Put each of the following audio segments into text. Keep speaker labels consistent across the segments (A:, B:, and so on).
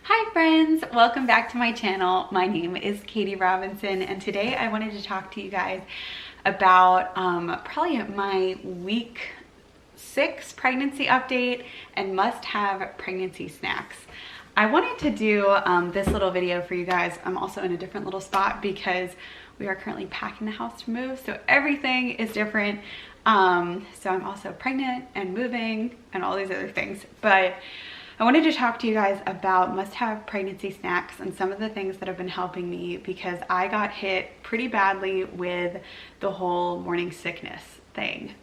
A: Hi friends, welcome back to my channel. My name is Katie Robinson and today I wanted to talk to you guys about probably my week 6 pregnancy update and must-have pregnancy snacks. I wanted to do this little video for you guys. I'm also in a different little spot because we are currently packing the house to move, so everything is different. So I'm also pregnant and moving and all these other things, but I wanted to talk to you guys about must-have pregnancy snacks and some of the things that have been helping me because I got hit pretty badly with the whole morning sickness thing.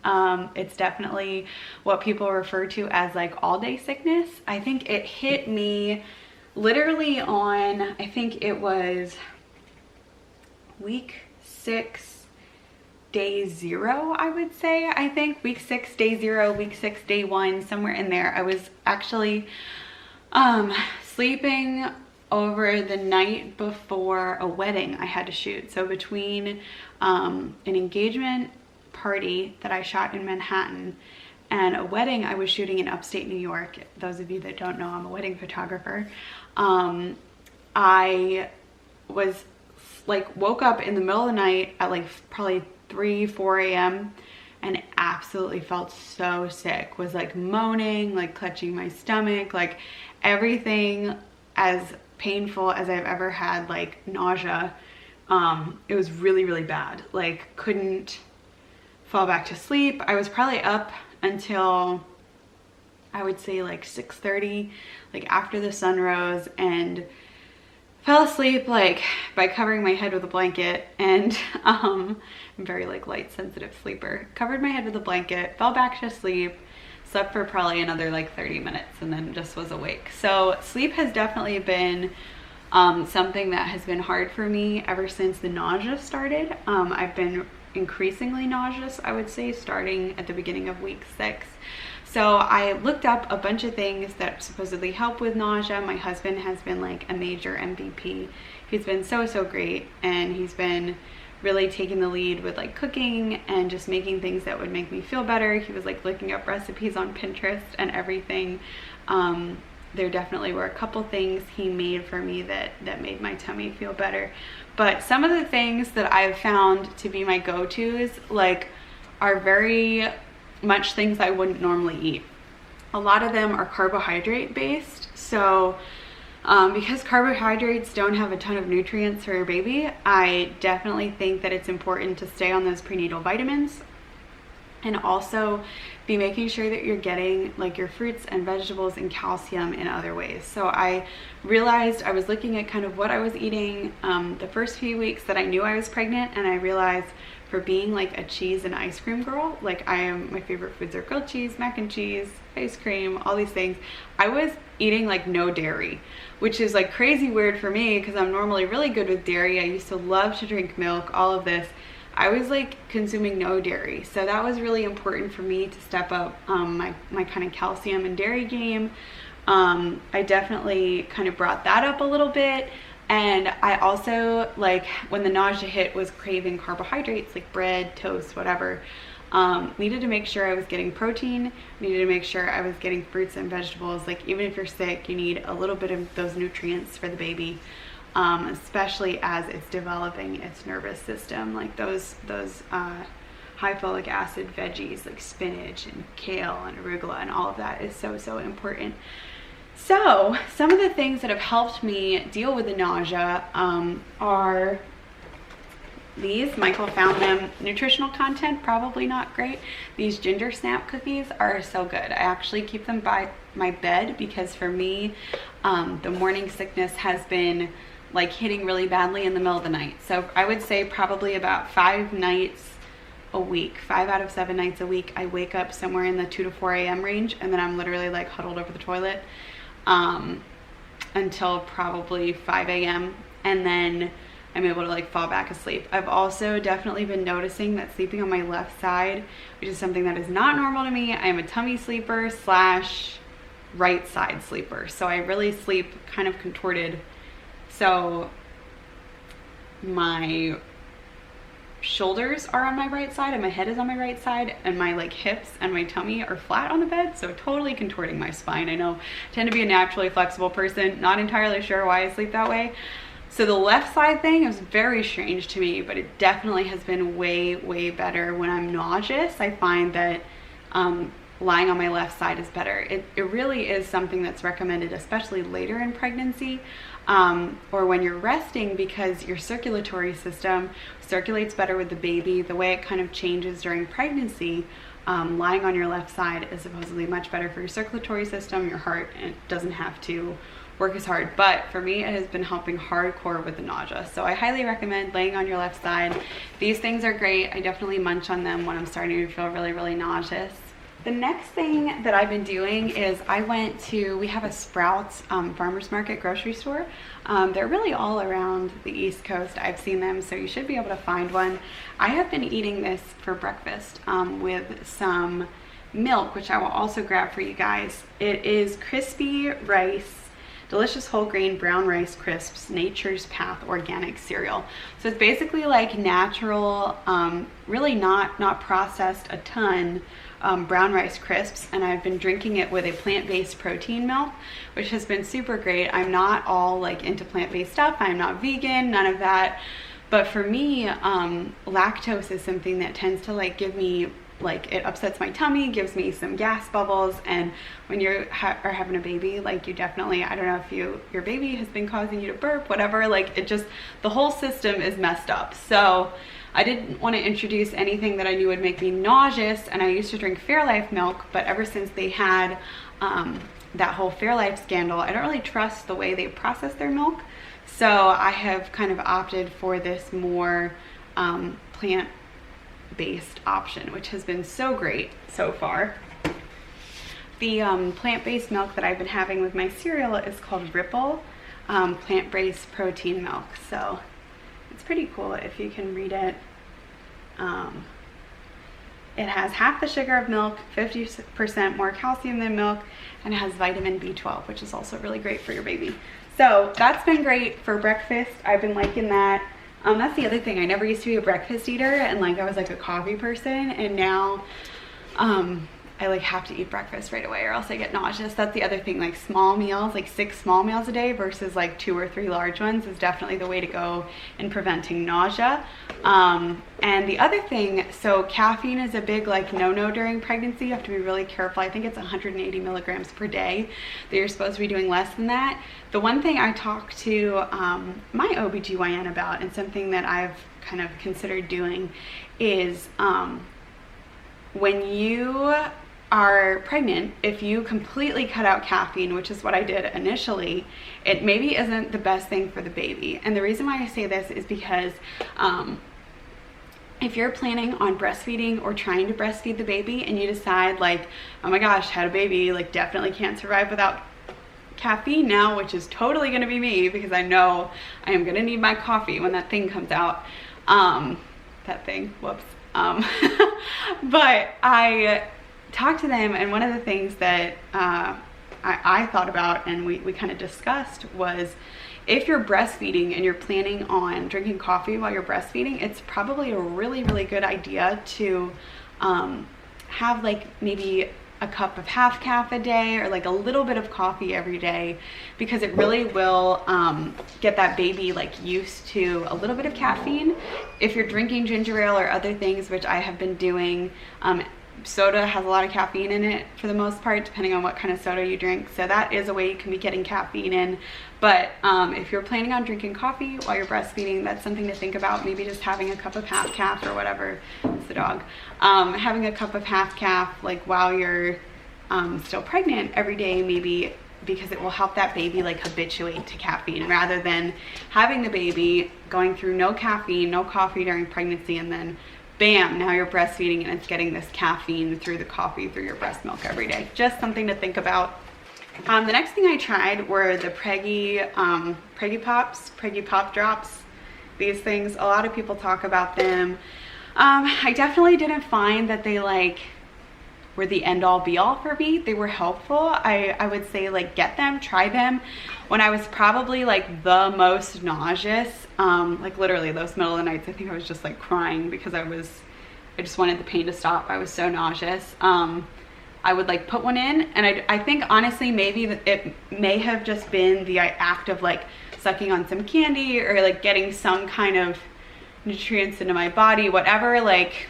A: It's definitely what people refer to as like all-day sickness. I think it hit me literally on, I think it was week 6, day 0, I would say. I think week 6, day 0, week 6, day 1, somewhere in there. I was actually sleeping over the night before a wedding I had to shoot. So between an engagement party that I shot in Manhattan and a wedding I was shooting in upstate New York, those of you that don't know, I'm a wedding photographer. I was like woke up in the middle of the night at like probably 3-4 a.m. and absolutely felt so sick. Was like moaning, like clutching my stomach, like everything as painful as I've ever had, like nausea. It was really, really bad. Like couldn't fall back to sleep. I was probably up until I would say like 6:30, like after the sun rose, and fell asleep like by covering my head with a blanket. And I'm very like light sensitive sleeper. Covered my head with a blanket, fell back to sleep, slept for probably another like 30 minutes and then just was awake. So sleep has definitely been something that has been hard for me ever since the nausea started. I've been increasingly nauseous, I would say, starting at the beginning of week 6. So I looked up a bunch of things that supposedly help with nausea. My husband has been like a major MVP. He's been so great, and he's been really taking the lead with like cooking and just making things that would make me feel better. He was like looking up recipes on Pinterest and everything. There definitely were a couple things he made for me that made my tummy feel better. But some of the things that I've found to be my go-tos like are very much things I wouldn't normally eat. A lot of them are carbohydrate based. So because carbohydrates don't have a ton of nutrients for your baby, I definitely think that it's important to stay on those prenatal vitamins and also be making sure that you're getting like your fruits and vegetables and calcium in other ways. So I realized I was looking at kind of what I was eating the first few weeks that I knew I was pregnant, and I realized for being like a cheese and ice cream girl, like my favorite foods are grilled cheese, mac and cheese, ice cream, all these things. I was eating like no dairy, which is like crazy weird for me because I'm normally really good with dairy. I used to love to drink milk, all of this. I was like consuming no dairy. So that was really important for me to step up my kind of calcium and dairy game. I definitely kind of brought that up a little bit. And I also, like, when the nausea hit, was craving carbohydrates like bread, toast, whatever. Needed to make sure I was getting protein, needed to make sure I was getting fruits and vegetables. Like, even if you're sick, you need a little bit of those nutrients for the baby, especially as it's developing its nervous system. Like those high folic acid veggies like spinach and kale and arugula and all of that is so important. So some of the things that have helped me deal with the nausea are these. Michael found them. Nutritional content, probably not great. These ginger snap cookies are so good. I actually keep them by my bed because for me, the morning sickness has been like hitting really badly in the middle of the night. So I would say probably about 5 nights a week, 5 out of 7 nights a week, I wake up somewhere in the 2 to 4 a.m. range, and then I'm literally like huddled over the toilet until probably 5 a.m. and then I'm able to like fall back asleep. I've also definitely been noticing that sleeping on my left side, which is something that is not normal to me. I am a tummy sleeper / right side sleeper. So I really sleep kind of contorted. So my shoulders are on my right side and my head is on my right side, and my like hips and my tummy are flat on the bed, so totally contorting my spine. I know I tend to be a naturally flexible person, not entirely sure why I sleep that way. So the left side thing is very strange to me, but it definitely has been way better. When I'm nauseous, I find that lying on my left side is better. It really is something that's recommended, especially later in pregnancy, or when you're resting, because your circulatory system circulates better with the baby. The way it kind of changes during pregnancy, lying on your left side is supposedly much better for your circulatory system, your heart, and it doesn't have to work as hard. But for me, it has been helping hardcore with the nausea. So I highly recommend laying on your left side. These things are great. I definitely munch on them when I'm starting to feel really nauseous. The next thing that I've been doing is we have a Sprouts farmer's market grocery store. They're really all around the East Coast. I've seen them, so you should be able to find one. I have been eating this for breakfast with some milk, which I will also grab for you guys. It is crispy rice, delicious whole grain brown rice crisps, Nature's Path organic cereal. So it's basically like natural, really not processed a ton, brown rice crisps, and I've been drinking it with a plant-based protein milk, which has been super great. I'm not all like into plant-based stuff. I'm not vegan, none of that. But for me, lactose is something that tends to like give me, like, it upsets my tummy, gives me some gas bubbles, and when you are having a baby, like, you definitely, I don't know if your baby has been causing you to burp, whatever, like, it just, the whole system is messed up. So I didn't want to introduce anything that I knew would make me nauseous, and I used to drink Fairlife milk, but ever since they had that whole Fairlife scandal, I don't really trust the way they process their milk. So I have kind of opted for this more plant-based option, which has been so great so far. The plant-based milk that I've been having with my cereal is called Ripple plant-based protein milk. So it's pretty cool if you can read it. It has half the sugar of milk, 50% more calcium than milk, and it has vitamin B12, which is also really great for your baby. So that's been great for breakfast. I've been liking that. That's the other thing. I never used to be a breakfast eater, and like I was like a coffee person, and now I like have to eat breakfast right away or else I get nauseous. That's the other thing, like small meals, like 6 small meals a day versus like 2 or 3 large ones is definitely the way to go in preventing nausea. And the other thing, so caffeine is a big like no-no during pregnancy. You have to be really careful. I think it's 180 milligrams per day that you're supposed to be doing less than that. The one thing I talked to my OBGYN about, and something that I've kind of considered doing, is when you are pregnant, if you completely cut out caffeine, which is what I did initially, it maybe isn't the best thing for the baby. And the reason why I say this is because if you're planning on breastfeeding or trying to breastfeed the baby and you decide like, oh my gosh, had a baby, like definitely can't survive without caffeine now, which is totally gonna be me because I know I am gonna need my coffee when that thing comes out. That thing, whoops. But I talked to them, and one of the things that I thought about and we kind of discussed was, if you're breastfeeding and you're planning on drinking coffee while you're breastfeeding, it's probably a really good idea to have like maybe a cup of half calf a day or like a little bit of coffee every day, because it really will get that baby like used to a little bit of caffeine. If you're drinking ginger ale or other things, which I have been doing, soda has a lot of caffeine in it for the most part, depending on what kind of soda you drink. So that is a way you can be getting caffeine in. But if you're planning on drinking coffee while you're breastfeeding, that's something to think about. Maybe just having a cup of half calf or whatever. It's the dog. Having a cup of half calf like while you're still pregnant every day, maybe, because it will help that baby like habituate to caffeine, rather than having the baby going through no caffeine, no coffee during pregnancy, and then bam, now you're breastfeeding and it's getting this caffeine through the coffee, through your breast milk every day. Just something to think about. The next thing I tried were the Preggy Pop Drops. These things, a lot of people talk about them. I definitely didn't find that they like were the end all be all for me. They were helpful. I would say like get them, try them. When I was probably like the most nauseous, like literally those middle of the nights, I think I was just like crying because I just wanted the pain to stop. I was so nauseous. I would like put one in, and I think honestly maybe it may have just been the act of like sucking on some candy or like getting some kind of nutrients into my body, whatever, like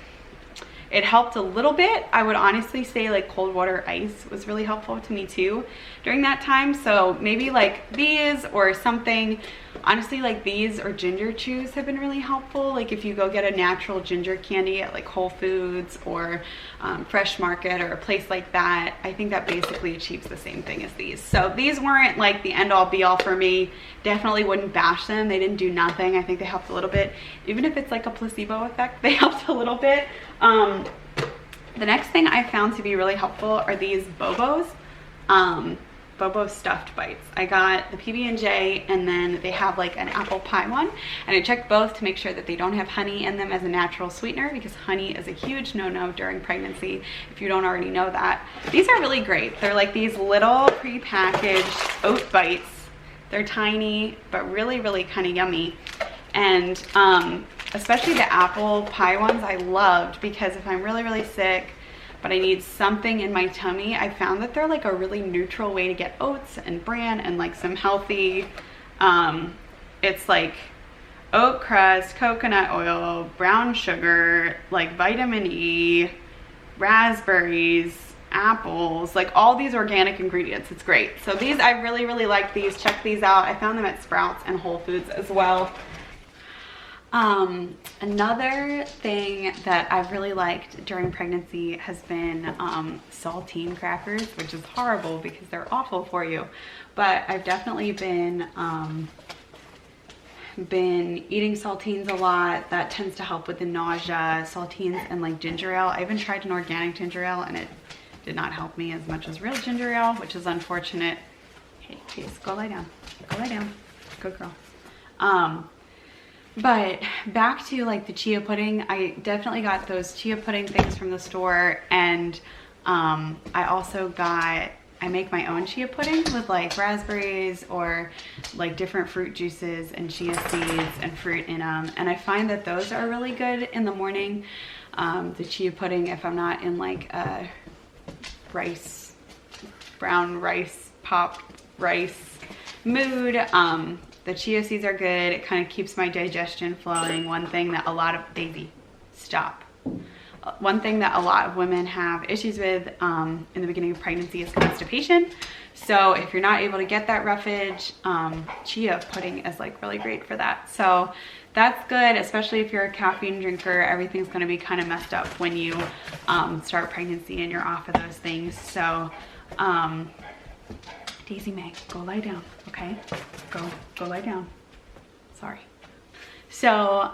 A: it helped a little bit. I would honestly say like cold water ice was really helpful to me too during that time. So maybe like these or something. Honestly, like these or ginger chews have been really helpful. Like if you go get a natural ginger candy at like Whole Foods or Fresh Market or a place like that, I think that basically achieves the same thing as these. So these weren't like the end all be all for me. Definitely wouldn't bash them. They didn't do nothing. I think they helped a little bit. Even if it's like a placebo effect, they helped a little bit. The next thing I found to be really helpful are these Bobos. Bobo stuffed bites. I got the PB&J, and then they have like an apple pie one, and I checked both to make sure that they don't have honey in them as a natural sweetener, because honey is a huge no-no during pregnancy if you don't already know that. These are really great. They're like these little pre-packaged oat bites. They're tiny but really kind of yummy, and especially the apple pie ones I loved, because if I'm really sick but I need something in my tummy, I found that they're like a really neutral way to get oats and bran and like some healthy, it's like oat crust, coconut oil, brown sugar, like vitamin E, raspberries, apples, like all these organic ingredients. It's great. So these, I really like these. Check these out. I found them at Sprouts and Whole Foods as well. Another thing that I've really liked during pregnancy has been saltine crackers, which is horrible because they're awful for you. But I've definitely been eating saltines a lot. That tends to help with the nausea. Saltines and like ginger ale. I even tried an organic ginger ale and it did not help me as much as real ginger ale, which is unfortunate. Hey, please go lie down. Go lie down. Good girl. But back to like the chia pudding, I definitely got those chia pudding things from the store, and I also I make my own chia pudding with like raspberries or like different fruit juices and chia seeds and fruit in them, and I find that those are really good in the morning. The chia pudding, if I'm not in like a brown rice, popped rice mood, the chia seeds are good. It kind of keeps my digestion flowing. One thing that a lot of, Daisy, stop. One thing that a lot of women have issues with in the beginning of pregnancy is constipation. So if you're not able to get that roughage, chia pudding is like really great for that. So that's good, especially if you're a caffeine drinker. Everything's gonna be kind of messed up when you start pregnancy and you're off of those things. So Daisy Mae, go lie down, okay? Go lie down. Sorry. So,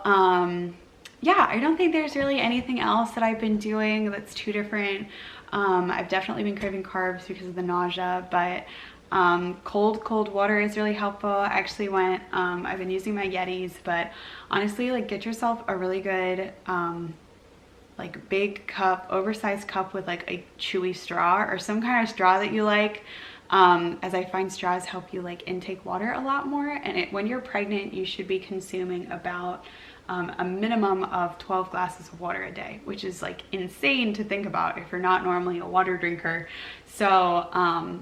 A: yeah, I don't think there's really anything else that I've been doing that's too different. I've definitely been craving carbs because of the nausea, but cold water is really helpful. I actually went, I've been using my Yetis, but honestly, like get yourself a really good, like big cup, oversized cup with like a chewy straw or some kind of straw that you like. As I find straws help you like intake water a lot more, and when you're pregnant you should be consuming about a minimum of 12 glasses of water a day, which is like insane to think about if you're not normally a water drinker. So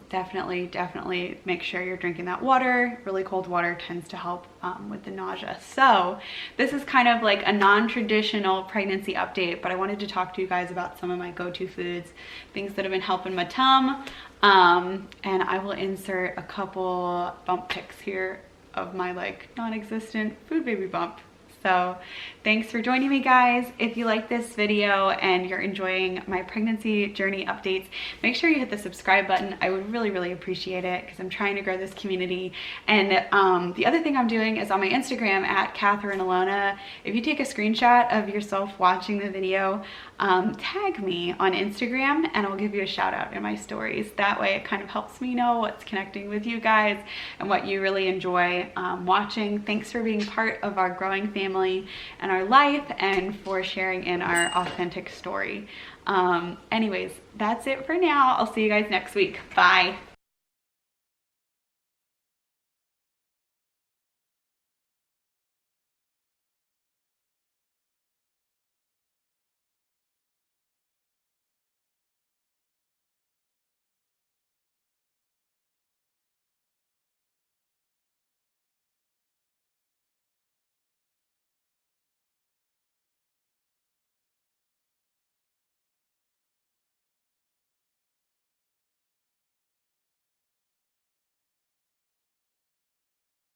A: definitely make sure you're drinking that water. Really cold water tends to help with the nausea. So this is kind of like a non-traditional pregnancy update, but I wanted to talk to you guys about some of my go-to foods, things that have been helping my tum. And I will insert a couple bump pics here of my like non-existent food baby bump. So thanks for joining me, guys. If you like this video and you're enjoying my pregnancy journey updates, make sure you hit the subscribe button. I would really appreciate it because I'm trying to grow this community. And the other thing I'm doing is on my Instagram at Catherine Alona. If you take a screenshot of yourself watching the video, tag me on Instagram and I'll give you a shout out in my stories. That way it kind of helps me know what's connecting with you guys and what you really enjoy watching. Thanks for being part of our growing family and our life, and for sharing in our authentic story. Anyways, that's it for now. I'll see you guys next week. Bye.